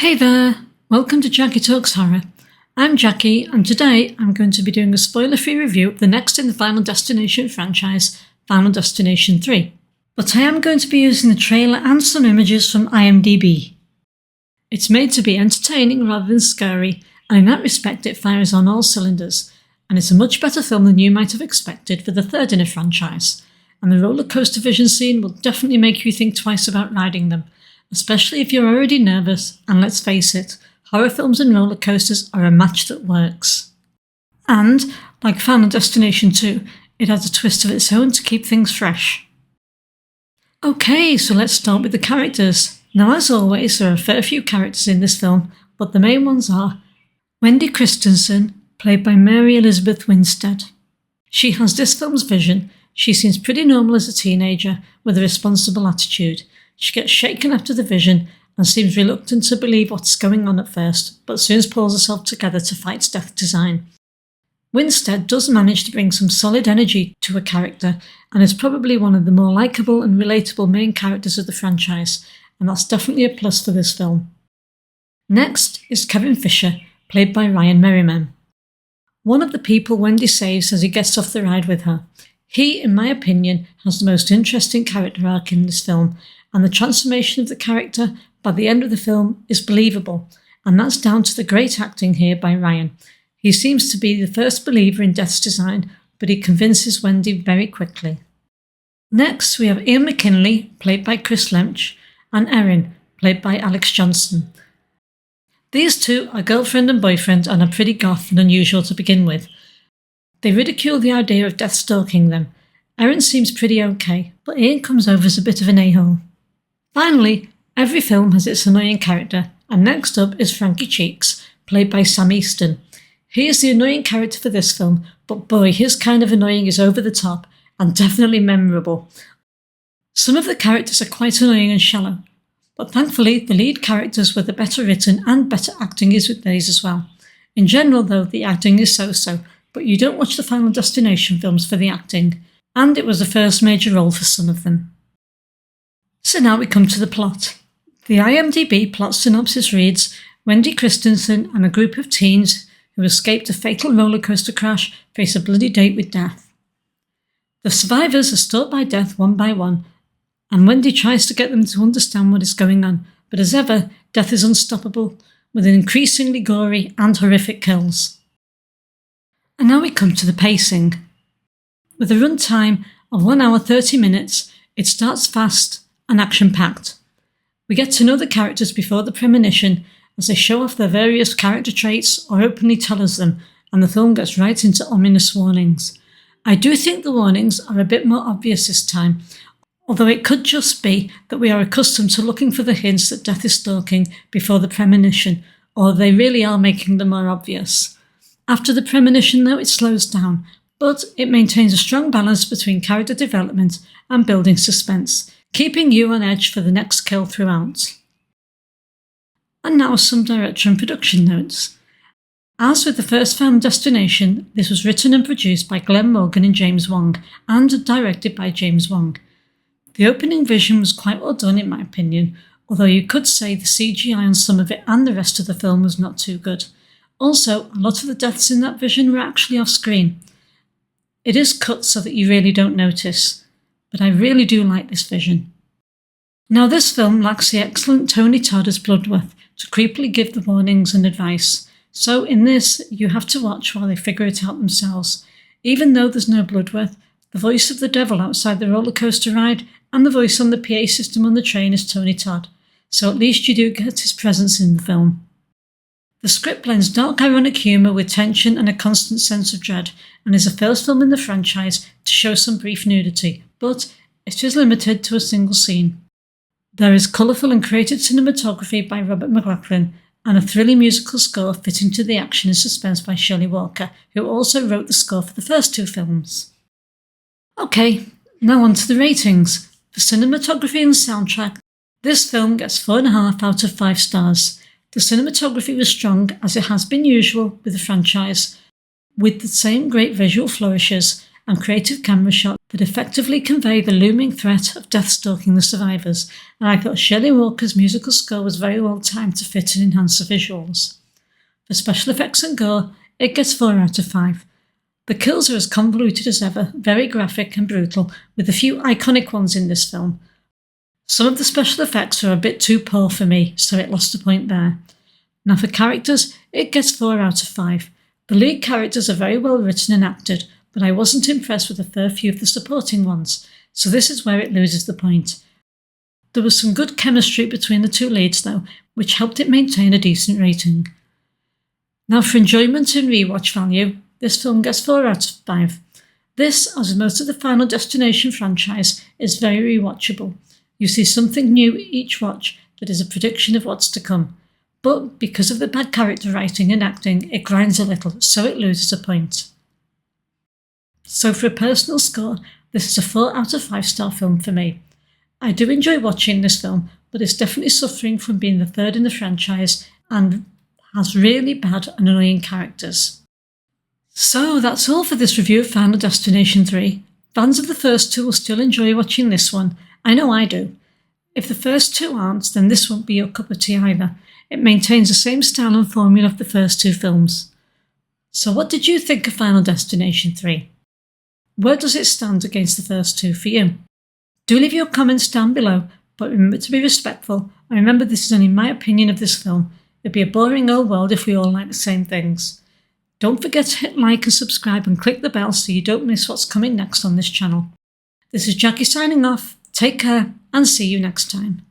Hey there, welcome to Jackie Talks Horror. I'm Jackie and today I'm going to be doing a spoiler-free review of the next in the Final Destination franchise, Final Destination 3. But I am going to be using the trailer and some images from IMDb. It's made to be entertaining rather than scary, and in that respect it fires on all cylinders, and it's a much better film than you might have expected for the third in a franchise, and the roller coaster vision scene will definitely make you think twice about riding them, especially if you're already nervous, and let's face it, horror films and roller coasters are a match that works. And, like Final Destination 2, it has a twist of its own to keep things fresh. Okay, so let's start with the characters. Now as always, there are a fair few characters in this film, but the main ones are Wendy Christensen, played by Mary Elizabeth Winstead. She has this film's vision. She seems pretty normal as a teenager, with a responsible attitude. She gets shaken after the vision and seems reluctant to believe what's going on at first, but soon pulls herself together to fight Death's design. Winstead does manage to bring some solid energy to her character and is probably one of the more likeable and relatable main characters of the franchise, and that's definitely a plus for this film. Next is Kevin Fisher, played by Ryan Merriman. One of the people Wendy saves as he gets off the ride with her. He, in my opinion, has the most interesting character arc in this film, and the transformation of the character by the end of the film is believable, and that's down to the great acting here by Ryan. He seems to be the first believer in Death's design, but he convinces Wendy very quickly. Next, we have Ian McKinley, played by Chris Lemch, and Erin, played by Alex Johnson. These two are girlfriend and boyfriend and are pretty goth and unusual to begin with. They ridicule the idea of Death stalking them. Erin seems pretty okay, but Ian comes over as a bit of an a-hole. Finally, every film has its annoying character, and next up is Frankie Cheeks, played by Sam Easton. He is the annoying character for this film, but boy, his kind of annoying is over the top and definitely memorable. Some of the characters are quite annoying and shallow, but thankfully the lead characters were the better written and better acting is with these as well. In general though, the acting is so-so, but you don't watch the Final Destination films for the acting, and it was the first major role for some of them. So now we come to the plot. The IMDb plot synopsis reads, Wendy Christensen and a group of teens who escaped a fatal roller coaster crash face a bloody date with Death. The survivors are stalked by Death one by one, and Wendy tries to get them to understand what is going on, but as ever, Death is unstoppable, with increasingly gory and horrific kills. And now we come to the pacing. With a runtime of 1 hour 30 minutes, it starts fast and action-packed. We get to know the characters before the premonition as they show off their various character traits or openly tell us them, and the film gets right into ominous warnings. I do think the warnings are a bit more obvious this time, although it could just be that we are accustomed to looking for the hints that Death is stalking before the premonition, or they really are making them more obvious. After the premonition though, it slows down, but it maintains a strong balance between character development and building suspense, keeping you on edge for the next kill throughout. And now some director and production notes. As with the first Final Destination, this was written and produced by Glenn Morgan and James Wong, and directed by James Wong. The opening vision was quite well done in my opinion, although you could say the CGI on some of it and the rest of the film was not too good. Also, a lot of the deaths in that vision were actually off screen. It is cut so that you really don't notice, but I really do like this vision. Now this film lacks the excellent Tony Todd as Bloodworth to creepily give the warnings and advice, so in this you have to watch while they figure it out themselves. Even though there's no Bloodworth, the voice of the devil outside the roller coaster ride and the voice on the PA system on the train is Tony Todd, so at least you do get his presence in the film. The script blends dark ironic humour with tension and a constant sense of dread, and is the first film in the franchise to show some brief nudity, but it is limited to a single scene. There is colourful and creative cinematography by Robert McLaughlin, and a thrilling musical score fitting to the action and suspense by Shelley Walker, who also wrote the score for the first two films. Okay, now on to the ratings. For cinematography and soundtrack, this film gets 4.5 out of 5 stars. The cinematography was strong, as it has been usual with the franchise, with the same great visual flourishes and creative camera shot that effectively convey the looming threat of death stalking the survivors, and I thought Shelley Walker's musical score was very well timed to fit and enhance the visuals. For special effects and gore, it gets 4 out of 5. The kills are as convoluted as ever, very graphic and brutal, with a few iconic ones in this film. Some of the special effects are a bit too poor for me, so it lost a point there. Now for characters, it gets 4 out of 5. The lead characters are very well written and acted, but I wasn't impressed with a fair few of the supporting ones, so this is where it loses the point. There was some good chemistry between the two leads though, which helped it maintain a decent rating. Now for enjoyment and rewatch value, this film gets 4 out of 5. This, as with most of the Final Destination franchise, is very rewatchable. You see something new each watch that is a prediction of what's to come. But because of the bad character writing and acting, it grinds a little, so it loses a point. So for a personal score, this is a 4 out of 5-star film for me. I do enjoy watching this film, but it's definitely suffering from being the third in the franchise and has really bad and annoying characters. So that's all for this review of Final Destination 3. Fans of the first two will still enjoy watching this one. I know I do. If the first two aren't, then this won't be your cup of tea either. It maintains the same style and formula of the first two films. So what did you think of Final Destination 3? Where does it stand against the first two for you? Do leave your comments down below, but remember to be respectful, and remember this is only my opinion of this film. It'd be a boring old world if we all like the same things. Don't forget to hit like and subscribe and click the bell so you don't miss what's coming next on this channel. This is Jackie signing off. Take care and see you next time.